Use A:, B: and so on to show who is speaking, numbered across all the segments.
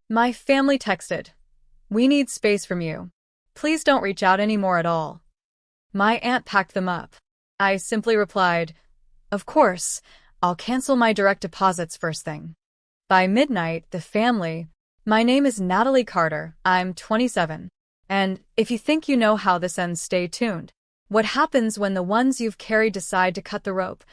A: My family texted, "We need space from you. Please don't reach out anymore at all." My aunt packed them up. I simply replied, "Of course, I'll cancel my direct deposits first thing." By midnight, the family, "My name is Natalie Carter, I'm 27. And if you think you know how this ends, stay tuned. What happens when the ones you've carried decide to cut the rope,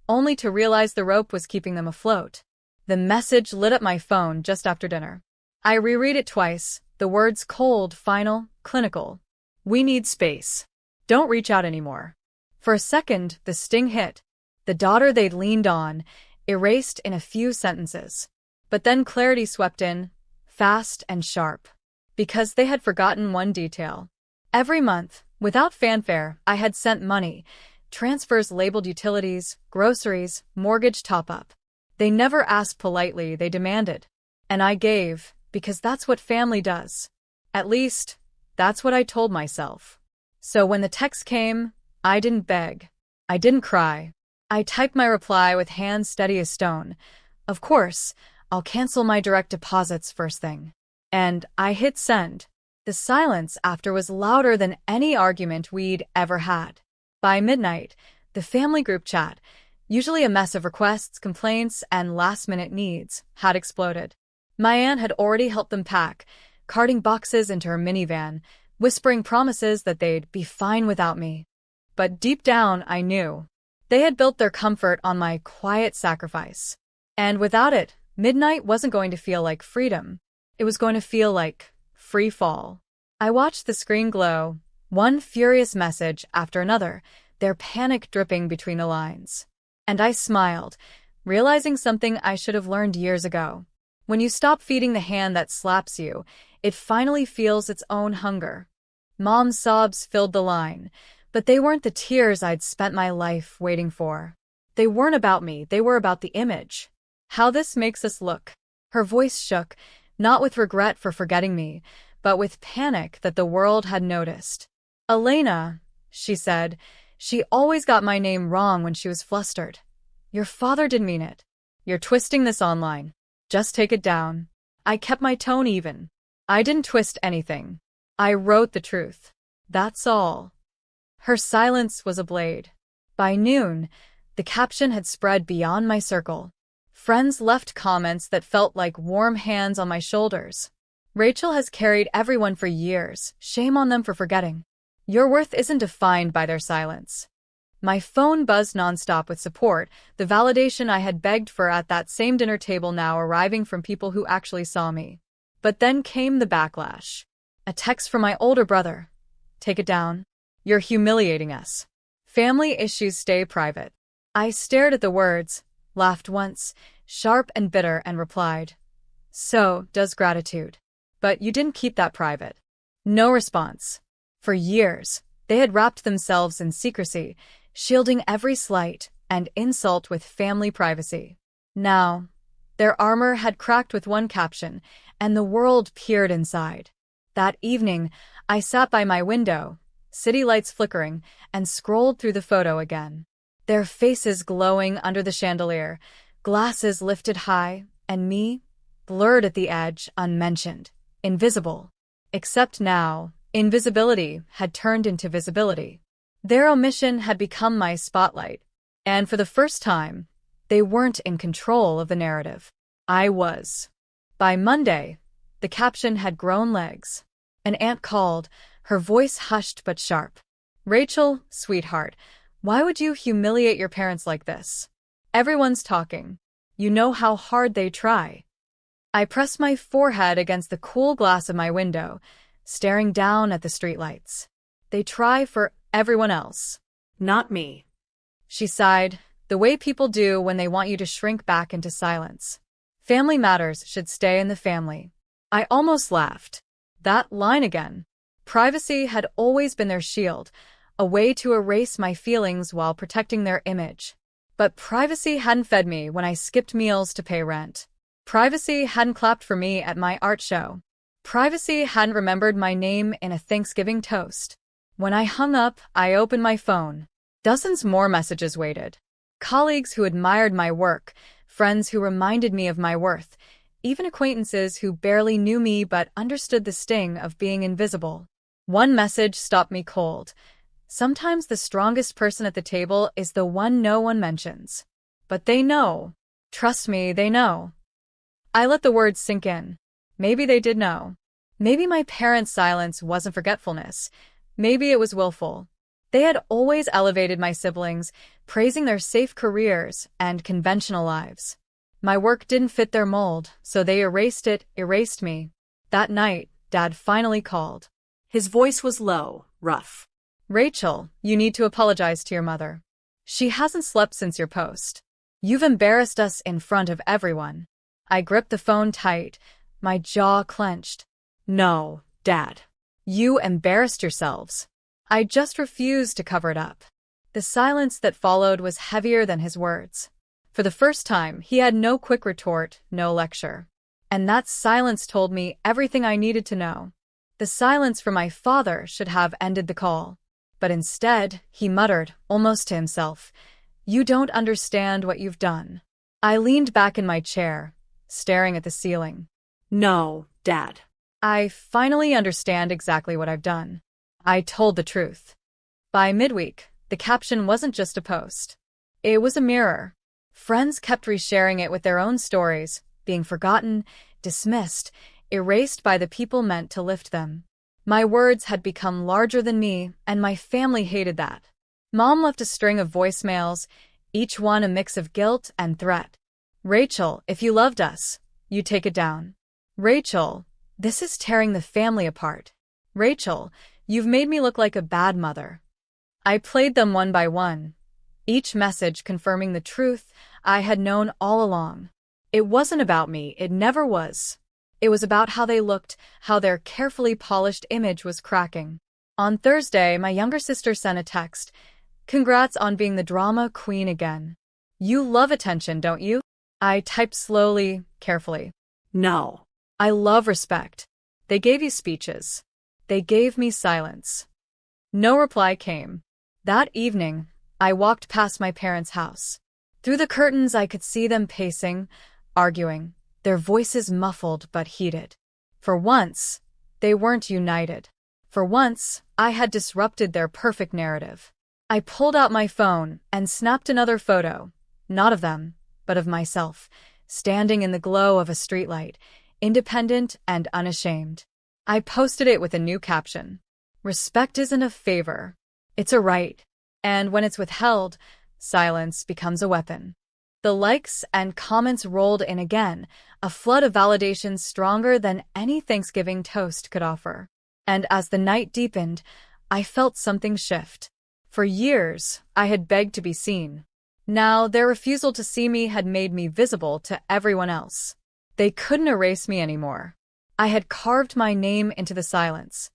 A: only to realize the rope was keeping them afloat?" The message lit up my phone just after dinner. I reread it twice, the words cold, final, clinical. "We need space. Don't reach out anymore." For a second, the sting hit. The daughter they'd leaned on, erased in a few sentences. But then clarity swept in, fast and sharp. Because they had forgotten one detail. Every month, without fanfare, I had sent money, transfers labeled utilities, groceries, mortgage top-up. They never asked politely, they demanded. And I gave, because that's what family does. At least, that's what I told myself. So when the text came, I didn't beg. I didn't cry. I typed my reply with hands steady as stone. "Of course, I'll cancel my direct deposits first thing." And I hit send. The silence after was louder than any argument we'd ever had. By midnight, the family group chat, usually a mess of requests, complaints, and last-minute needs, had exploded. My aunt had already helped them pack, carting boxes into her minivan, whispering promises that they'd be fine without me. But deep down, I knew. They had built their comfort on my quiet sacrifice. And without it, midnight wasn't going to feel like freedom. It was going to feel like free fall. I watched the screen glow, one furious message after another, their panic dripping between the lines. And I smiled, realizing something I should have learned years ago. When you stop feeding the hand that slaps you, it finally feels its own hunger. Mom's sobs filled the line, but they weren't the tears I'd spent my life waiting for. They weren't about me, they were about the image. "How this makes us look." Her voice shook, not with regret for forgetting me, but with panic that the world had noticed. "Elena," she said, "she always got my name wrong when she was flustered. Your father didn't mean it. You're twisting this online. Just take it down." I kept my tone even. I didn't twist anything. I wrote the truth. That's all. Her silence was a blade. By noon, the caption had spread beyond my circle. Friends left comments that felt like warm hands on my shoulders. "Rachel has carried everyone for years. Shame on them for forgetting. Your worth isn't defined by their silence." My phone buzzed nonstop with support, the validation I had begged for at that same dinner table now arriving from people who actually saw me. But then came the backlash. A text from my older brother. "Take it down. You're humiliating us. Family issues stay private." I stared at the words, laughed once, sharp and bitter, and replied, "So does gratitude. But you didn't keep that private." No response. For years, they had wrapped themselves in secrecy, shielding every slight and insult with family privacy. Now, their armor had cracked with one caption, and the world peered inside. That evening, I sat by my window, city lights flickering, and scrolled through the photo again. Their faces glowing under the chandelier, glasses lifted high, and me, blurred at the edge, unmentioned, invisible. Except now, invisibility had turned into visibility. Their omission had become my spotlight, and for the first time, they weren't in control of the narrative. I was. By Monday, the caption had grown legs. An aunt called, her voice hushed but sharp. "Rachel, sweetheart, why would you humiliate your parents like this? Everyone's talking. You know how hard they try." I pressed my forehead against the cool glass of my window, staring down at the streetlights. "They try for everyone else. Not me." She sighed, the way people do when they want you to shrink back into silence. Family matters should stay in the family. I almost laughed. That line again. Privacy had always been their shield, a way to erase my feelings while protecting their image. But privacy hadn't fed me when I skipped meals to pay rent. Privacy hadn't clapped for me at my art show. Privacy hadn't remembered my name in a Thanksgiving toast. When I hung up, I opened my phone. Dozens more messages waited. Colleagues who admired my work, friends who reminded me of my worth, even acquaintances who barely knew me but understood the sting of being invisible. One message stopped me cold. Sometimes the strongest person at the table is the one no one mentions. But they know. Trust me, they know. I let the words sink in. Maybe they did know. Maybe my parents' silence wasn't forgetfulness. Maybe it was willful. They had always elevated my siblings, praising their safe careers and conventional lives. My work didn't fit their mold, so they erased me. That night, Dad finally called.
B: His voice was low, rough.
A: Rachel, you need to apologize to your mother. She hasn't slept since your post. You've embarrassed us in front of everyone. I gripped the phone tight, my jaw clenched.
B: No, Dad.
A: You embarrassed yourselves. I just refused to cover it up. The silence that followed was heavier than his words. For the first time, he had no quick retort, no lecture. And that silence told me everything I needed to know. The silence from my father should have ended the call. But instead, he muttered, almost to himself, "You don't understand what you've done." I leaned back in my chair, staring at the ceiling.
B: No, Dad.
A: I finally understand exactly what I've done. I told the truth. By midweek, the caption wasn't just a post. It was a mirror. Friends kept resharing it with their own stories, being forgotten, dismissed, erased by the people meant to lift them. My words had become larger than me, and my family hated that. Mom left a string of voicemails, each one a mix of guilt and threat. Rachel, if you loved us, you'd take it down. Rachel, this is tearing the family apart. Rachel, you've made me look like a bad mother. I played them one by one, each message confirming the truth I had known all along. It wasn't about me, it never was. It was about how they looked, how their carefully polished image was cracking. On Thursday, my younger sister sent a text. "Congrats on being the drama queen again. You love attention, don't you?" I typed slowly, carefully.
B: No.
A: I love respect. They gave you speeches. They gave me silence. No reply came. That evening, I walked past my parents' house. Through the curtains, I could see them pacing, arguing, their voices muffled but heated. For once, they weren't united. For once, I had disrupted their perfect narrative. I pulled out my phone and snapped another photo, not of them, but of myself, standing in the glow of a streetlight, independent and unashamed. I posted it with a new caption. Respect isn't a favor. It's a right. And when it's withheld, silence becomes a weapon. The likes and comments rolled in again, a flood of validation stronger than any Thanksgiving toast could offer. And as the night deepened, I felt something shift. For years, I had begged to be seen. Now, their refusal to see me had made me visible to everyone else. They couldn't erase me anymore. I had carved my name into the silence.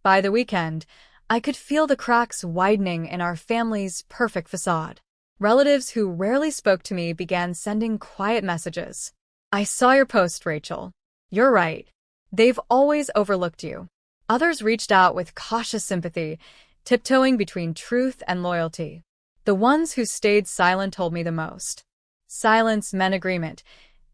A: By the weekend, I could feel the cracks widening in our family's perfect facade. Relatives who rarely spoke to me began sending quiet messages. "I saw your post, Rachel. You're right. They've always overlooked you." Others reached out with cautious sympathy, tiptoeing between truth and loyalty. The ones who stayed silent told me the most. Silence meant agreement,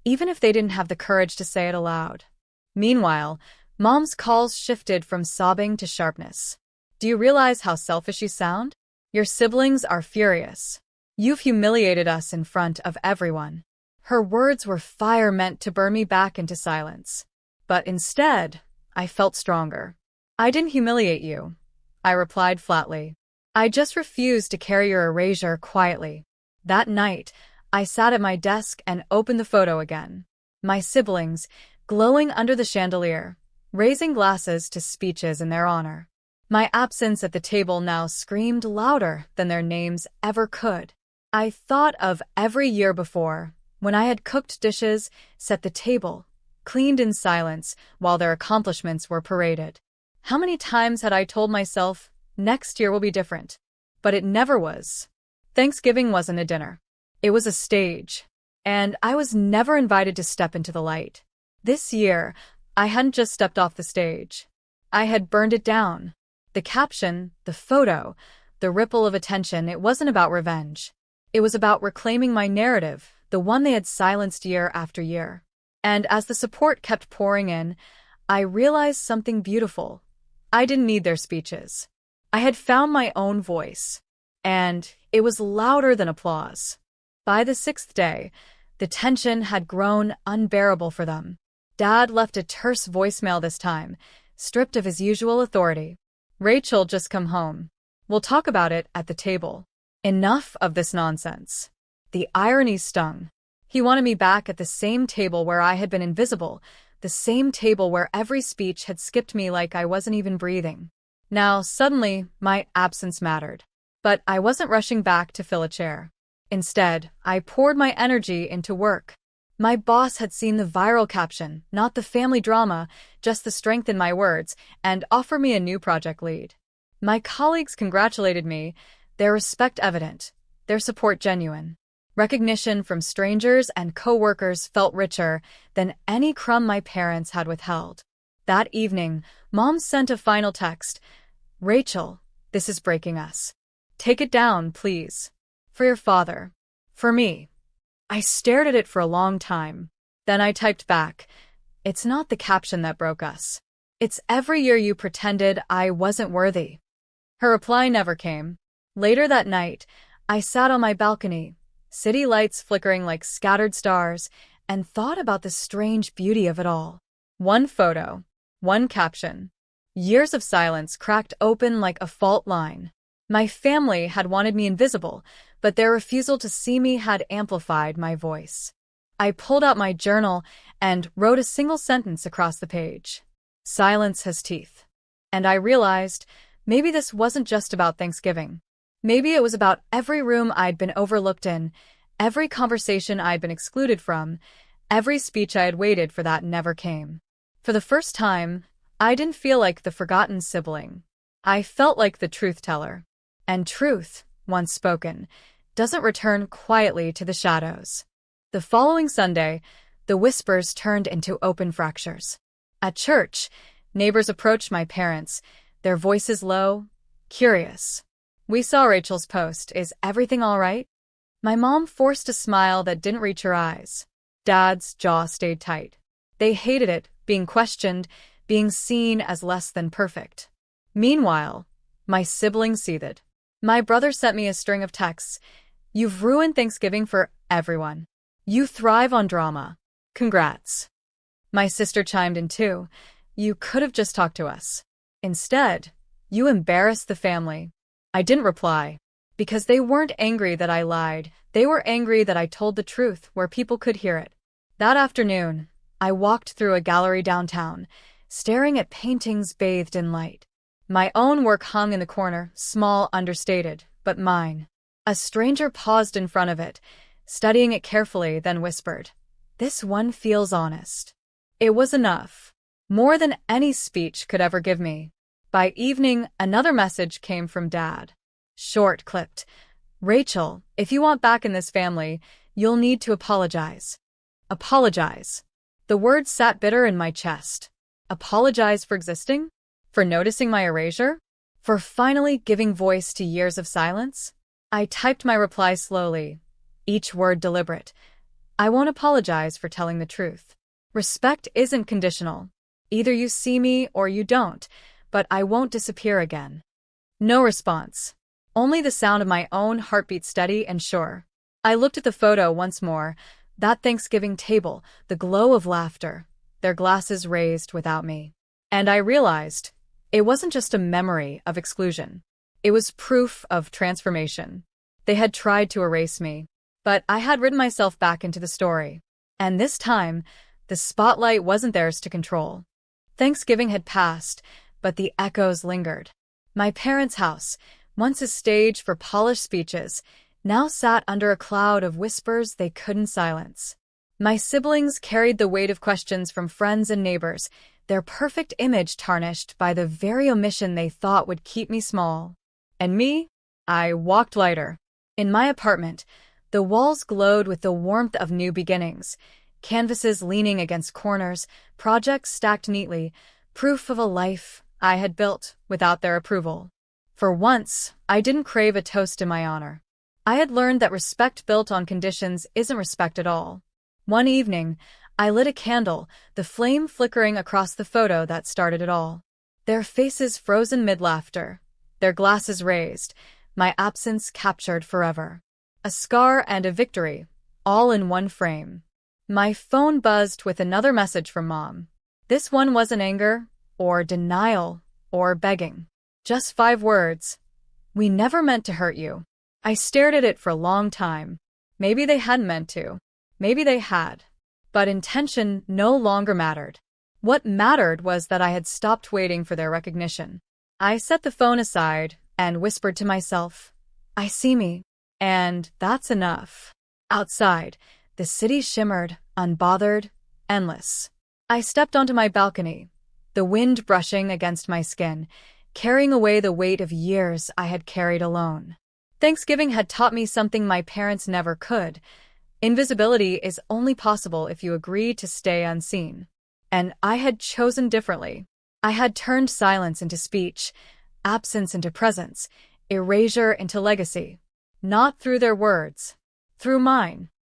A: even if they didn't have the courage to say it aloud. Meanwhile, Mom's calls shifted from sobbing to sharpness. "Do you realize how selfish you sound? Your siblings are furious. You've humiliated us in front of everyone." Her words were fire meant to burn me back into silence. But instead, I felt stronger. "I didn't humiliate you," I replied flatly. "I just refused to carry your erasure quietly." That night, I sat at my desk and opened the photo again. My siblings, glowing under the chandelier, raising glasses to speeches in their honor. My absence at the table now screamed louder than their names ever could. I thought of every year before, when I had cooked dishes, set the table, cleaned in silence while their accomplishments were paraded. How many times had I told myself, next year will be different? But it never was. Thanksgiving wasn't a dinner. It was a stage. And I was never invited to step into the light. This year, I hadn't just stepped off the stage. I had burned it down. The caption, the photo, the ripple of attention, it wasn't about revenge. It was about reclaiming my narrative, the one they had silenced year after year. And as the support kept pouring in, I realized something beautiful. I didn't need their speeches. I had found my own voice, and it was louder than applause. By the sixth day, the tension had grown unbearable for them. Dad left a terse voicemail this time, stripped of his usual authority. "Rachel, just come home. We'll talk about it at the table." Enough of this nonsense. The irony stung. He wanted me back at the same table where I had been invisible, the same table where every speech had skipped me like I wasn't even breathing. Now, suddenly, my absence mattered. But I wasn't rushing back to fill a chair. Instead, I poured my energy into work. My boss had seen the viral caption, not the family drama, just the strength in my words, and offered me a new project lead. My colleagues congratulated me, their respect evident, their support genuine. Recognition from strangers and co-workers felt richer than any crumb my parents had withheld. That evening, Mom sent a final text. "Rachel, this is breaking us. Take it down, please. For your father. For me." I stared at it for a long time. Then I typed back, "It's not the caption that broke us. It's every year you pretended I wasn't worthy." Her reply never came. Later that night, I sat on my balcony, city lights flickering like scattered stars, and thought about the strange beauty of it all. One photo, one caption. Years of silence cracked open like a fault line. My family had wanted me invisible, but their refusal to see me had amplified my voice. I pulled out my journal and wrote a single sentence across the page. "Silence has teeth." And I realized maybe this wasn't just about Thanksgiving. Maybe it was about every room I'd been overlooked in, every conversation I'd been excluded from, every speech I had waited for that never came. For the first time, I didn't feel like the forgotten sibling. I felt like the truth teller. And truth, once spoken, doesn't return quietly to the shadows. The following Sunday, the whispers turned into open fractures. At church, neighbors approached my parents, their voices low, curious. "We saw Rachel's post. Is everything all right?" My mom forced a smile that didn't reach her eyes. Dad's jaw stayed tight. They hated it, being questioned, being seen as less than perfect. Meanwhile, my siblings seethed. My brother sent me a string of texts. "You've ruined Thanksgiving for everyone. You thrive on drama. Congrats." My sister chimed in too. "You could have just talked to us. Instead, you embarrassed the family." I didn't reply, because they weren't angry that I lied. They were angry that I told the truth where people could hear it. That afternoon, I walked through a gallery downtown, staring at paintings bathed in light. My own work hung in the corner, small, understated, but mine. A stranger paused in front of it, studying it carefully, then whispered, "This one feels honest." It was enough. More than any speech could ever give me. By evening, another message came from Dad. Short, clipped. "Rachel, if you want back in this family, you'll need to apologize." Apologize. The word sat bitter in my chest. Apologize for existing? For noticing my erasure? For finally giving voice to years of silence? I typed my reply slowly, each word deliberate. "I won't apologize for telling the truth. Respect isn't conditional. Either you see me or you don't, but I won't disappear again." No response. Only the sound of my own heartbeat steady and sure. I looked at the photo once more, that Thanksgiving table, the glow of laughter, their glasses raised without me. And I realized it wasn't just a memory of exclusion. It was proof of transformation. They had tried to erase me, but I had written myself back into the story. And this time, the spotlight wasn't theirs to control. Thanksgiving had passed, but the echoes lingered. My parents' house, once a stage for polished speeches, now sat under a cloud of whispers they couldn't silence. My siblings carried the weight of questions from friends and neighbors, their perfect image tarnished by the very omission they thought would keep me small. And me? I walked lighter. In my apartment, the walls glowed with the warmth of new beginnings, canvases leaning against corners, projects stacked neatly, proof of a life I had built without their approval. For once, I didn't crave a toast in my honor. I had learned that respect built on conditions isn't respect at all. One evening, I lit a candle, the flame flickering across the photo that started it all. Their faces frozen mid-laughter, their glasses raised, my absence captured forever. A scar and a victory, all in one frame. My phone buzzed with another message from Mom. This one wasn't anger, or denial, or begging. Just 5 words. We never meant to hurt you. I stared at it for a long time. Maybe they hadn't meant to. Maybe they had. But intention no longer mattered. What mattered was that I had stopped waiting for their recognition. I set the phone aside and whispered to myself, I see me, and that's enough. Outside, the city shimmered, unbothered, endless. I stepped onto my balcony, the wind brushing against my skin, carrying away the weight of years I had carried alone. Thanksgiving had taught me something my parents never could. Invisibility is only possible if you agree to stay unseen. And I had chosen differently. I had turned silence into speech, absence into presence, erasure into legacy. Not through their words, through mine.